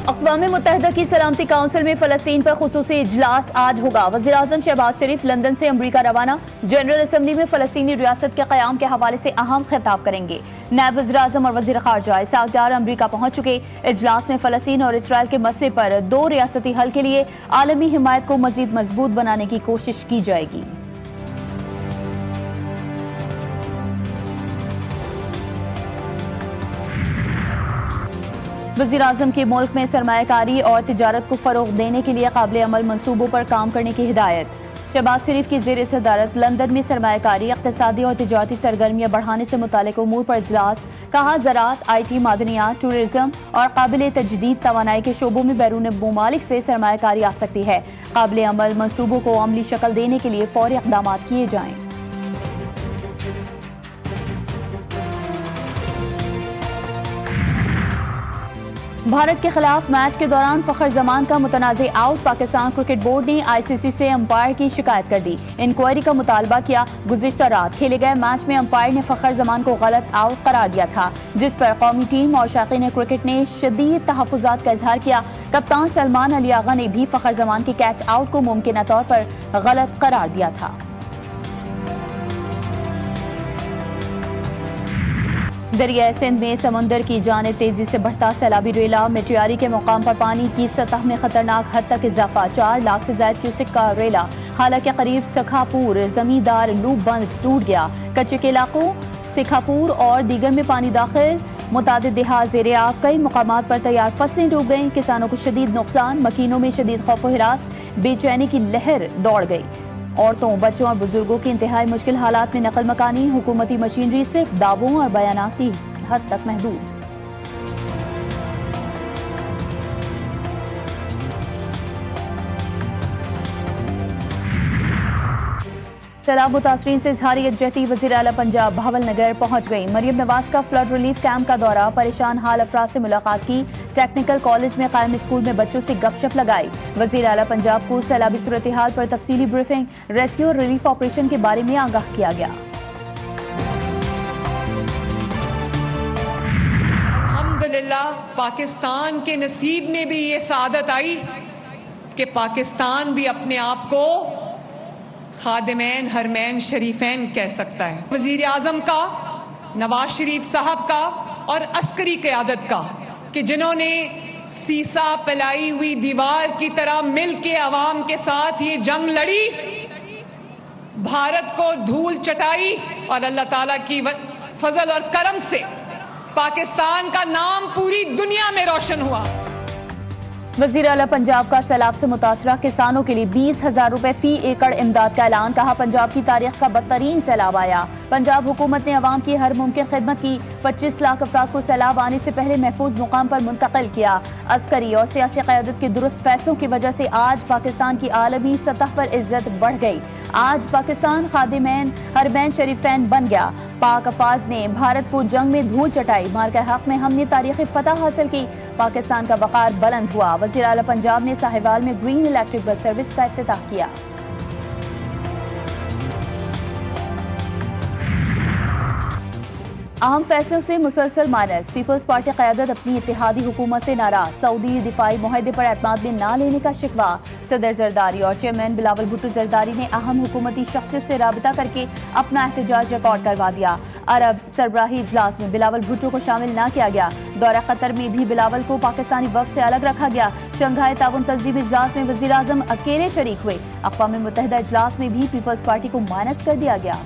अक़वाम मुत्तहिदा की सलामती काउंसिल में फ़लस्तीन पर ख़ुसूसी इजलास आज होगा। वज़ीर-ए-आज़म शहबाज शरीफ लंदन से अमरीका रवाना, जनरल असम्बली में फ़लस्तीनी रियासत के क़याम के हवाले से अहम खिताब करेंगे। नायब वज़ीर-ए-आज़म और वज़ीर ख़ारजा इसहाक़ डार अमरीका पहुँच चुके। इजलास में फ़लस्तीन और इसराइल के मसले पर 2 रियासती हल के लिए आलमी हिमायत को मज़ीद मजबूत बनाने की कोशिश की जाएगी। वज़ीर-ए-आज़म की मुल्क में सरमायाकारी और तिजारत को फ़रोग़ देने के लिए काबिल अमल मनसूबों पर काम करने की हिदायत। शहबाज शरीफ की ज़ेर सदारत लंदन में सरमायाकारी, इक़्तिसादी और तिजारती सरगर्मियाँ बढ़ाने से मुताल्लिक़ उमूर पर इजलास। कहा, ज़राअत, IT, मादनियात, टूरिज़्म और काबिल तजदीद तवानाई के शोबों में बैरून ममालिक से सरमायाकारी आ सकती है। काबिल अमल मनसूबों को अमली शक्ल देने के लिए फ़ौरी इक़दामात किए जाएँ। भारत के खिलाफ मैच के दौरान फ़खर जमान का मुतनाज़ आउट। पाकिस्तान क्रिकेट बोर्ड ने ICC से अंपायर की शिकायत कर दी, इंक्वायरी का मुतालबा किया। गुज़िश्ता रात खेले गए मैच में अंपायर ने फ़खर जमान को गलत आउट करार दिया था, जिस पर कौमी टीम और शाक़ीन क्रिकेट ने शदीद तहफ़्फ़ुज़ात का इजहार किया। कप्तान सलमान अली आगा ने भी फ़खर जमान के कैच आउट को मुमकिन तौर पर गलत करार दिया था। दरिया सिंध में समुंदर की जानिब तेजी से बढ़ता सैलाबी रेला। मेटियारी के मुकाम पर पानी की सतह में खतरनाक हद तक इजाफा। 4 लाख से ज्यादा क्यूसिक का रेला। हालांकि करीब सखापुर जमींदार लूप बंद टूट गया। कच्चे के इलाकों सिखापुर और दीगर में पानी दाखिल। मुतादिद देहात ज़ेरे आब। कई मुकामात पर तैयार फसलें डूब गईं। किसानों को शदीद नुकसान। मकीनों में शदीद खौफ व हिरास। बेचैनी की लहर दौड़ गई। औरतों, बच्चों और बुजुर्गों की इंतहाई मुश्किल हालात में नकल मकानी। हुकूमती मशीनरी सिर्फ दावों और बयानाती हद तक महदूद। सैलाब मुतासरीन से इजहार यकजहती। वज़ीर आला पंजाब भावलनगर पहुंच गई। मरियम नवाज का फ्लड रिलीफ कैंप का दौरा। परेशान हाल अफराद से मुलाकात की। टेक्निकल कॉलेज में कायम स्कूल में बच्चों से गपशप लगाई। वज़ीर आला पंजाब को सैलाबी सूरत हाल पर तफसीली ब्रीफिंग, रेस्क्यू और रिलीफ ऑपरेशन के बारे में आगाह किया गया। अल्हम्दुलिल्लाह पाकिस्तान के नसीब में भी ये सादत आई कि पाकिस्तान भी अपने आप को खादिमैन हरमैन शरीफैन कह सकता है। वजीर आजम का, नवाज शरीफ साहब का और अस्करी क़यादत का, कि जिन्होंने सीसा फैलाई हुई दीवार की तरह मिल के अवाम के साथ ये जंग लड़ी, भारत को धूल चटाई और अल्लाह ताला की फजल और करम से पाकिस्तान का नाम पूरी दुनिया में रोशन हुआ। वज़ीर आला पंजाब का सैलाब से मुतासरा किसानों के लिए 20,000 रुपए फी एकड़ इमदाद का ऐलान। कहा, पंजाब की तारीख का बदतरीन सैलाब आया। पंजाब हुकूमत ने अवाम की हर मुमकिन खिदमत की। 25 लाख अफराद को सैलाब आने से पहले महफूज मुकाम पर मुंतकिल किया। अस्करी और सियासी क़यादत के दुरुस्त फैसलों की वजह से आज पाकिस्तान की आलमी सतह पर इज्जत बढ़ गई। आज पाकिस्तान खादिमैन हरमैन शरीफैन बन गया। पाक अफवाज ने भारत को जंग में धूल चटाई। मार्का हक में हमने तारीखी फतह हासिल की। पाकिस्तान का वक़ार बुलंद हुआ। वज़ीर आला पंजाब ने साहिवाल में ग्रीन इलेक्ट्रिक बस सर्विस का इफ्तिताह किया। अहम फैसलों से मुसलसल माइनस। पीपल्स पार्टी क़यादत अपनी इत्तेहादी हुकूमत से नाराज। सऊदी दिफाई मुआहदे पर एतमाद में ना लेने का शिकवा। सदर जरदारी और चेयरमैन बिलावल भुट्टो जरदारी ने अहम हुकूमती शख्सियत से राबता करके अपना एहतजाज रिकॉर्ड करवा दिया। अरब सरबराही इजलास में बिलावल भुट्टो को शामिल न किया गया। दौरा कतर में भी बिलावल को पाकिस्तानी वफ़द से अलग रखा गया। शंघाई ताउन तंजीम इजलास में वज़ीर आज़म अकेले शरीक हुए। अक़वाम मुत्तहिदा इजलास में भी पीपल्स पार्टी को माइनस कर दिया गया।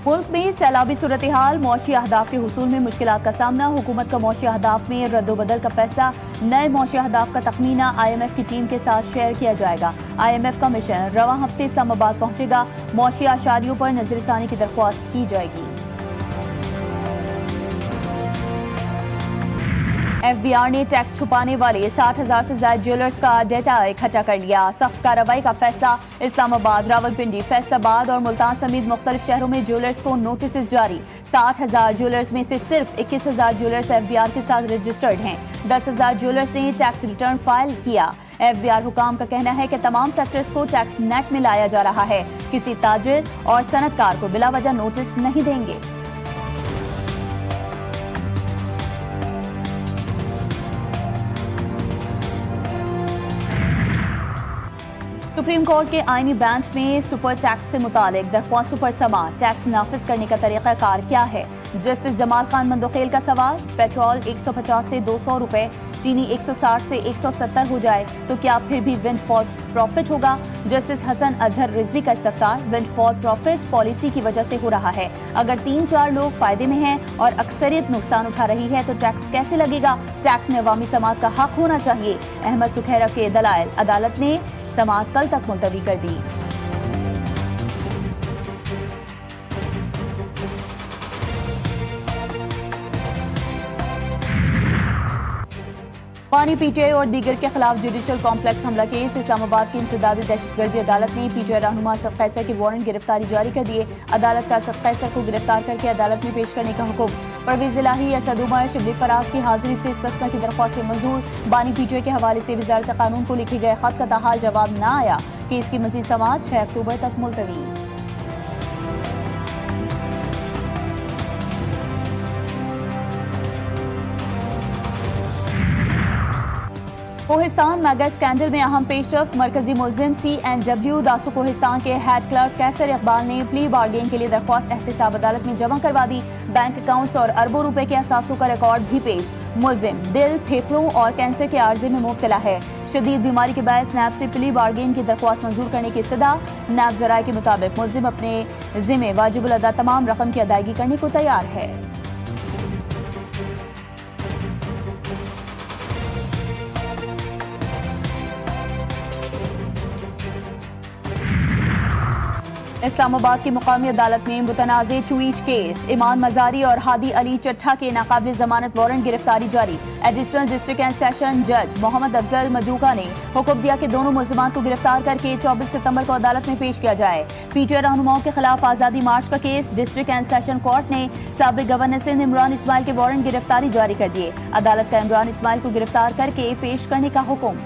मुल्क में सैलाबी सूरत हाल। मौशी अहदाफ के हुसूल में मुश्किलात का सामना। हुकूमत का मौशी अहदाफ में रद्दोबदल का फैसला। नए मौशी अहदाफ का तखमीना IMF की टीम के साथ शेयर किया जाएगा। IMF का मिशन रवां हफ्ते इस्लामाबाद पहुंचेगा। मौशी आशारियों पर नजरसानी की दरख्वास्त की जाएगी। एफबीआर ने टैक्स छुपाने वाले 60,000 से ज्यादा ज्वेलर्स का डेटा इकट्ठा कर लिया। सख्त कार्रवाई का फैसला। इस्लामाबाद, रावलपिंडी, फैसलाबाद और मुल्तान समेत मुख्तलिफ शहरों में ज्वेलर्स को नोटिस जारी। 60,000 ज्वेलर्स में से सिर्फ 21,000 ज्वेलर्स एफबीआर के साथ रजिस्टर्ड हैं। 10,000 ज्वेलर्स ने टैक्स रिटर्न फाइल किया। एफबीआर हुकाम का कहना है कि तमाम सेक्टर्स को टैक्स नेट में लाया जा रहा है। किसी ताजिर और सनतकार को बिला वजह नोटिस नहीं देंगे। सुप्रीम कोर्ट के आईनी बेंच में सुपर टैक्स से मुतालिक दरख्वास्तों पर समाअत। टैक्स नाफिज करने का तरीक़ाकार क्या है? जस्टिस जमाल खान मंदोखेल का सवाल। पेट्रोल 150 से 200 रुपए, चीनी 160 से 170 हो जाए तो क्या फिर भी विंडफॉल प्रॉफिट होगा? जस्टिस हसन अजहर रिजवी का इस्तफसार। विंडफॉल प्रॉफिट पॉलिसी की वजह से हो रहा है। अगर 3-4 लोग फायदे में हैं और अक्सरियत नुकसान उठा रही है तो टैक्स कैसे लगेगा? टैक्स में अवामी समाअत का हक होना चाहिए। अहमद सुखैरा के दलाइल। अदालत ने समाअत कल तक मुलतवी कर दी। पानी पीटीआई और दीगर के खिलाफ जुडिशल कॉम्प्लेक्स हमला केस। इस्लामाबाद की इंसदादी दहशतगर्दी अदालत ने पीटीआई रहनुमा असद कैसर की वारंट गिरफ्तारी जारी कर दिए। अदालत का असद कैसर को गिरफ्तार करके अदालत में पेश करने का हुक्म। परवेज इलाही, असद उमर, शिबली फराज की हाजिरी से इस्तिस्ना की दरख्वास्त मंजूर। बानी पीटीआई के हवाले से वजारत कानून को लिखे गए खत का ताहाल जवाब न आया। केस की मजीद समाअत 6 अक्टूबर तक मुलतवी। कोहिस्तान मेगा स्कैंडल में अहम पेशरफ। मरकजी मुलजिम CNW दासू कोहिस्तान के हेड क्लर्क कैसर इकबाल ने प्ली बार्गेन के लिए दरख्वास्त एहतसाब अदालत में जमा करवा दी। बैंक अकाउंट्स और अरबों रुपए के असासों का रिकॉर्ड भी पेश। मुलजिम दिल, फेफड़ों और कैंसर के आर्जे में मुब्तला है। शदीद बीमारी के बायस नैब से प्ली बार्गेन की दरख्वास्त मंजूर करने की इस्तदा। नैब जराये के मुताबिक मुलजिम अपने जिम्मे वाजिबुल अदा तमाम रकम की अदायगी करने को तैयार है। इस्लामाबाद की मुकामी अदालत में मुतनाज़े ट्वीट केस। इमान मजारी और हादी अली चट्ठा के नाकाबिल जमानत वारंट गिरफ्तारी जारी। एडिशनल डिस्ट्रिक्ट एंड सेशन जज मोहम्मद अफजल मजूका ने हुक्म दिया कि दोनों मुलजिमान को गिरफ्तार करके 24 सितंबर को अदालत में पेश किया जाए। पीटीआई रहनुमाओं के खिलाफ आज़ादी मार्च का case. District and session court ने साबिक गवर्नर सिंध इमरान इस्माइल के वारंट गिरफ्तारी जारी कर दिए। अदालत का इमरान इस्माइल को गिरफ्तार करके पेश करने का हुक्म।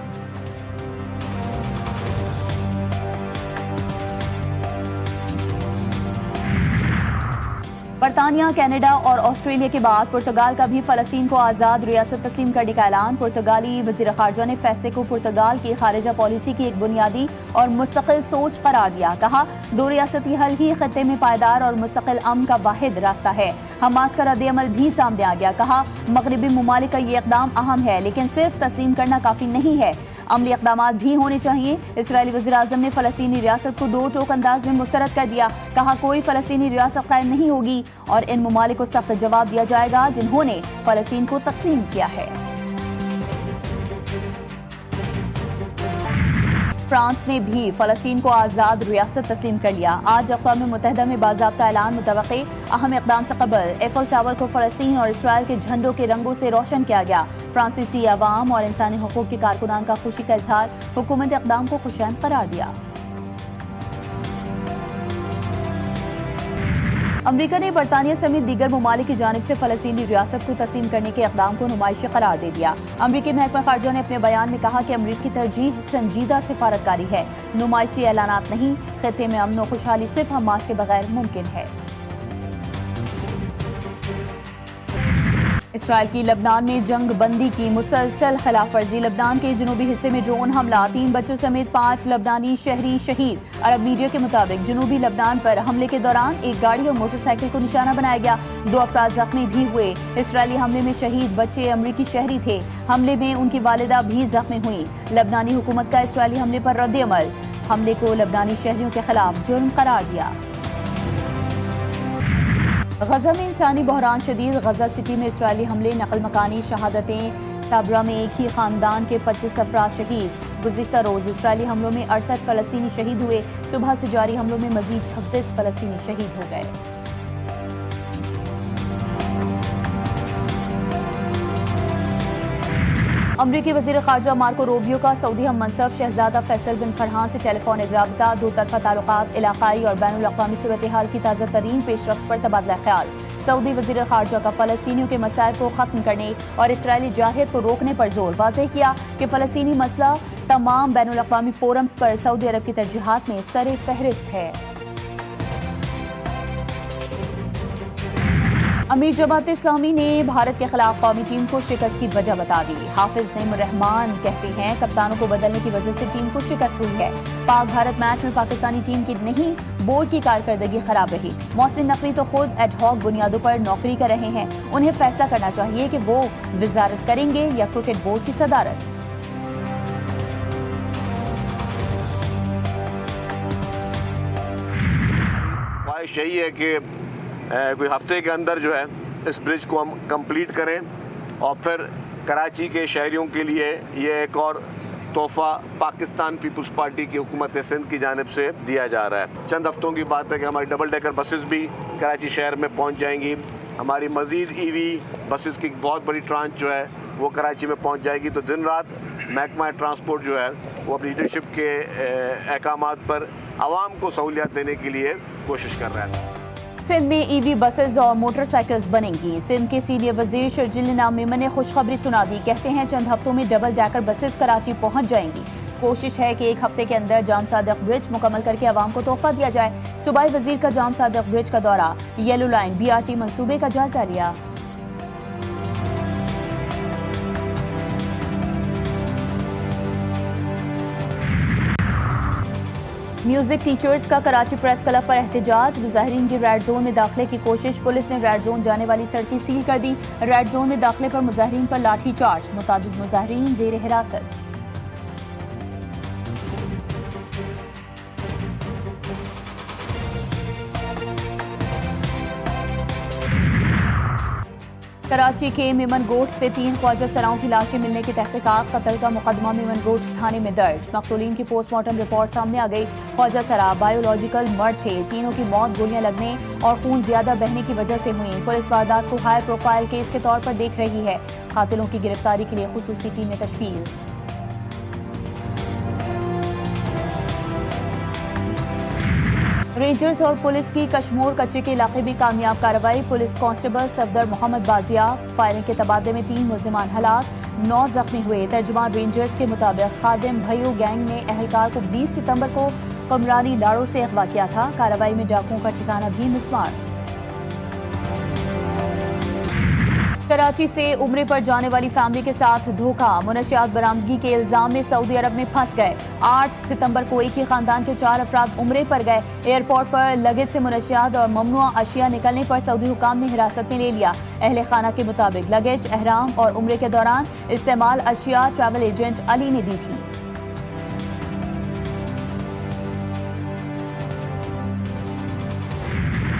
बरतानिया, कनाडा और ऑस्ट्रेलिया के बाद पुर्तगाल का भी फलस्तीन को आज़ाद रियासत तस्लीम करने का ऐलान। पुर्तगाली वज़ीर ख़ारजा ने फैसले को पुर्तगाल की खारिजा पॉलिसी की एक बुनियादी और मुस्तकिल सोच करार दिया। कहा, 2 रियासती हल ही खत्ते में पायदार और मुस्तकिल अमन का वाहिद रास्ता है। हमास का रद्द-ए-अमल भी सामने आ गया। कहा, मगरबी ममालिक का ये इक़दाम अहम है लेकिन सिर्फ तस्लीम करना काफ़ी नहीं है, अमली इक़दामात भी होने चाहिए। इसराइली वज़ीर आज़म ने फ़लस्तीनी रियासत को 2 टोक अंदाज में मुस्तरद कर दिया। कहा, कोई फ़लस्तीनी रियासत कायम नहीं होगी और इन ममालिक को सख्त जवाब दिया जाएगा जिन्होंने फ़लस्तीन को तस्लीम किया है। फ्रांस ने भी फ़लस्तीन को आज़ाद रियासत तस्लीम कर लिया। आज अक़वाम मुत्तहिदा में बाज़ाब्ता ऐलान मुतवक्की। अहम इक़दाम से कबल एफिल टावर को फ़लस्तीन और इसराइल के झंडों के रंगों से रोशन किया गया। फ्रांसीसी अवाम और इंसानी हुकूक़ के कारकुनान का खुशी का इजहार। हुकूमत इक़दाम को खुशैन करार दिया। अमरीका ने बरतानिया समेत दीगर ममालिक की जानिब से फ़लस्तीनी रियासत को तस्लीम करने के इक़दाम को नुमाइशी करार दे दिया। अमरीकी महकमा ख़ारजा ने अपने बयान में कहा कि अमरीकी तरजीह संजीदा सिफारतकारी है, नुमाइशी ऐलानात नहीं। खित्ते में अमन व खुशहाली सिर्फ हमास के बगैर मुमकिन है। इसराइल की लबनान में जंग बंदी की मुसलसल खिलाफवर्जी। लबनान के जनूबी हिस्से में ड्रोन हमला, 3 बच्चों समेत 5 लबनानी शहरी शहीद। अरब मीडिया के मुताबिक जनूबी लबनान पर हमले के दौरान एक गाड़ी और मोटरसाइकिल को निशाना बनाया गया। 2 अफराद जख्मी भी हुए। इसराइली हमले में शहीद बच्चे अमरीकी शहरी थे। हमले में उनकी वालिदा भी जख्मी हुई। लबनानी हुकूमत का इसराइली हमले पर रद्द-ए-अमल। हमले को लबनानी शहरियों के खिलाफ जुर्म करार दिया। गजा में इंसानी बहरान शदीद। गजा सिटी में इसराइली हमले, नकल मकानी शहादतें। साबरा में एक ही खानदान के 25 अफराद शहीद। गुज़िश्ता रोज इसराइली हमलों में 68 फ़लस्तीनी शहीद हुए। सुबह से जारी हमलों में मजीद 36 फ़लस्तीनी शहीद हो गए। अमरीकी वज़ीर ख़ारजा मार्को रूबियो का सऊदी हम मनसब शहजादा फैसल बिन फरहान से टेलीफोनिक राबता, दो तरफ़ा ताल्लुकात, इलाक़ाई और बैनुल अक़वामी सूरत हाल की ताज़ा तरीन पेशरफ्त पर तबादला ख्याल। सऊदी वज़ीर ख़ारजा का फ़लस्तीनियों के मसाइल को ख़त्म करने और इसराइली जाहिद को रोकने पर जोर, वाज़ेह किया कि फ़लस्तीनी मसला तमाम बैनुल अक़वामी फोरम्स पर सऊदी अरब की तरजीहात में सरे फहरिस्त है। अमीर जमात इस्लामी ने भारत के खिलाफ कौमी टीम को शिकस्त की वजह बता दी। हाफिज नईमुर रहमान कहते हैं कप्तानों को बदलने की वजह से टीम को शिकस्त हुई है। पाक भारत मैच में पाकिस्तानी टीम की नहीं, बोर्ड की कारकर्दगी खराब रही। मोहसिन नकवी तो खुद एडहॉक बुनियादों पर नौकरी कर रहे हैं। उन्हें फैसला करना चाहिए कि वो वजारत करेंगे या क्रिकेट बोर्ड की सदारत। ख्वाहिश यही है कि कोई हफ्ते के अंदर जो है इस ब्रिज को हम कंप्लीट करें और फिर कराची के शहरियों के लिए ये एक और तोहफा पाकिस्तान पीपल्स पार्टी की हुकूमत सिंध की जानिब से दिया जा रहा है। चंद हफ्तों की बात है कि हमारी डबल डेकर बसेस भी कराची शहर में पहुंच जाएंगी। हमारी मज़ीद ईवी बसेस की बहुत बड़ी ट्रांच जो है वो कराची में पहुंच जाएगी। तो दिन रात महकमा ट्रांसपोर्ट जो है वो अपनी लीडरशिप के अहकामात पर आवाम को सहूलियत देने के लिए कोशिश कर रहा है। सिंध में ईवी बसेस और मोटरसाइकिल्स बनेंगी। सिंध के सीनियर वजीर शर्जील इनाम मेमन ने खुशखबरी सुना दी। कहते हैं चंद हफ्तों में डबल डेकर बसेस कराची पहुंच जाएंगी। कोशिश है कि एक हफ्ते के अंदर जाम सादिक ब्रिज मुकम्मल करके आवाम को तोहफा दिया जाए। सूबाई वजीर का जाम सादिक ब्रिज का दौरा, येलो लाइन BRT मंसूबे का जायजा लिया। म्यूजिक टीचर्स का कराची प्रेस क्लब पर एहतजाज। मुजाहिरीन की रेड जोन में दाखिले की कोशिश, पुलिस ने रेड जोन जाने वाली सड़कें सील कर दी। रेड जोन में दाखिले पर मुजाहिरीन पर लाठी चार्ज, मुतादिद मुजाहिरीन जेर हिरासत। कराची के मेमन गोट से 3 ख्वाजा सराओं की लाशें मिलने की तहकीकात, कत्ल का मुकदमा मेमन गोट थाने में दर्ज। मकतूलीन की पोस्टमार्टम रिपोर्ट सामने आ गई। ख्वाजा सरा बायोलॉजिकल मर्द थे। तीनों की मौत गोलियां लगने और खून ज्यादा बहने की वजह से हुई। पुलिस वारदात को हाई प्रोफाइल केस के तौर पर देख रही है। कातिलों की गिरफ्तारी के लिए खुसूसी टीमें तश्कील। रेंजर्स और पुलिस की कश्मोर कच्चे के इलाके में कामयाब कार्रवाई। पुलिस कांस्टेबल सफदर मोहम्मद बाजियाब, फायरिंग के तबादले में 3 मुल्जिमान हलाक, 9 जख्मी हुए। तर्जुमान रेंजर्स के मुताबिक खादिम भय्यू गैंग ने एहलकार को 20 सितंबर को कमरानी लाड़ो से अगवा किया था। कार्रवाई में डाकुओं का ठिकाना भी मिसमार। कराची से उम्रे पर जाने वाली फैमिली के साथ धोखा, मुनशियात बरामदगी के इल्जाम में सऊदी अरब में फंस गए। 8 सितंबर को एक ही खानदान के 4 अफराद उम्रे पर गए। एयरपोर्ट पर लगेज से मुनशियात और ममनुआ अशिया निकलने पर सऊदी हुकाम ने हिरासत में ले लिया। अहले खाना के मुताबिक लगेज, एहराम और उम्रे के दौरान इस्तेमाल अशिया ट्रैवल एजेंट अली ने दी थी।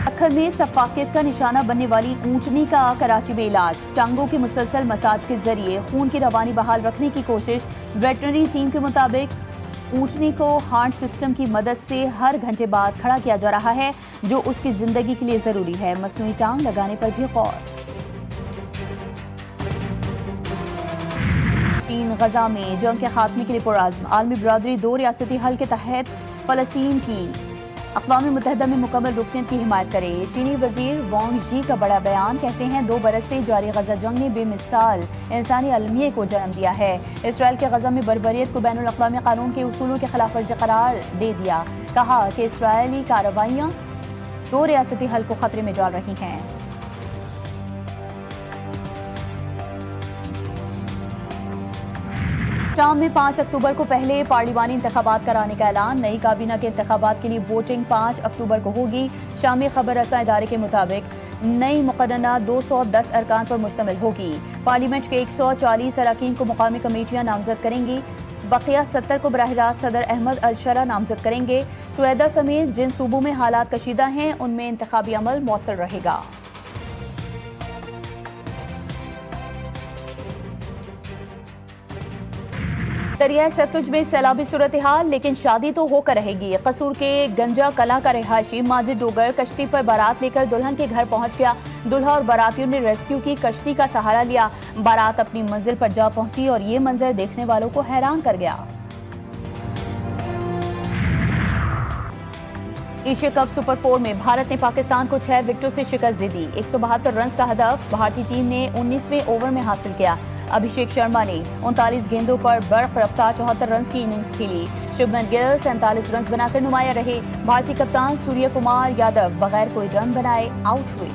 दक्खन में सफाकियत का निशाना बनने वाली ऊंटनी का कराची में इलाज। टांगों की मुसलसल मसाज के जरिए खून की रवानी बहाल रखने की कोशिश। वेटरनरी टीम के मुताबिक ऊंटनी को हार्ट सिस्टम की मदद से हर घंटे बाद खड़ा किया जा रहा है, जो उसकी जिंदगी के लिए जरूरी है। मसनूई टांग लगाने पर भी गौर। चीन गजा में जंग के खात्मे के लिए पुरअज़्म। आलमी बरादरी 2 रियासती हल के तहत फलस्तीन की अक़वाम मुत्तहिदा में मुकम्मल रुकनियत की हिमायत करे। चीनी वजीर वांग यी का बड़ा बयान। कहते हैं 2 बरस से जारी गजा जंग ने बेमिसाल इंसानी अलमिये को जन्म दिया है। इसराइल के गजा में बर्बरियत को बैनुल अक़वामी कानून के उसूलों के खिलाफ वर्जी करार दे दिया। कहा कि इसराइली कार्रवाइयाँ 2 रियासती हल को खतरे में डाल रही हैं। शाम में 5 अक्टूबर को पहले पार्लिमानी इंतखाबात कराने का ऐलान। नई काबीना के इंतखाबात के लिए वोटिंग 5 अक्टूबर को होगी। शामी खबर रसा इदारे के मुताबिक नई मुकर्ररा 210 अरकान पर मुश्तमिल होगी। पार्लियामेंट के 140 अरकान को मुकामी कमेटियां नामजद करेंगी। बकिया 70 को बराह रास्त सदर अहमद अल-शरा नामजद करेंगे। सुएदा समेत जिन सूबों में हालात कशीदा हैं उनमें इंतखाबी अमल मुअत्तल रहेगा। दरिया सतलुज में सैलाबी सूरत हाल, लेकिन शादी तो होकर रहेगी। कसूर के गंजा कला का रिहायशी माजिद डोगर कश्ती पर बारात लेकर दुल्हन के घर पहुंच गया। दुल्हा और बारातियों ने रेस्क्यू की कश्ती का सहारा लिया। बारात अपनी मंजिल पर जा पहुंची और ये मंजर देखने वालों को हैरान कर गया। एशिया कप सुपर 4 में भारत ने पाकिस्तान को 6 विकेटों से शिकस्त दे दी। 172 रन का हदफ भारतीय टीम ने 19वें ओवर में हासिल किया। अभिषेक शर्मा ने 39 गेंदों पर बर्क रफ्तार 74 रन की इनिंग्स खेली। शुभमन गिल 47 रन बनाकर नुमाया रहे। भारतीय कप्तान सूर्य कुमार यादव बगैर कोई रन बनाए आउट हुए।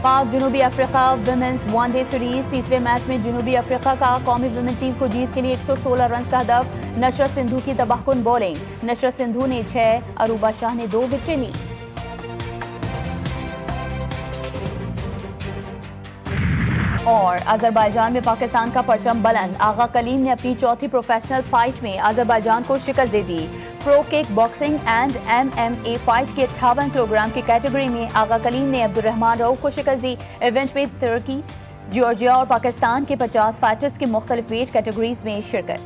पाक जनूबी अफ्रीका विमेंस वनडे सीरीज तीसरे मैच में जनूबी अफ्रीका का कौमी विमेन टीम को जीत के लिए 116 रन का हदफ। नशरत सिंधु की तबाहकुन बॉलिंग। नशरत सिंधु ने 6, अरूबा शाह ने 2 विकेटें ली। और अजरबैजान में पाकिस्तान का परचम बुलंद। आगा कलीम ने अपनी चौथी प्रोफेशनल फाइट में अजरबैजान को शिकस्त दे दी। Pro kick boxing and MMA fight की 58 किलोग्राम की कैटेगरी में आगा कलीम ने अब्दुर्रहमान रऊफ को शिकस्त दी। इवेंट में तुर्की, जॉर्जिया और पाकिस्तान के 50 फाइटर्स की मुख्तलिफ वेट कैटेगरीज में शिरकत।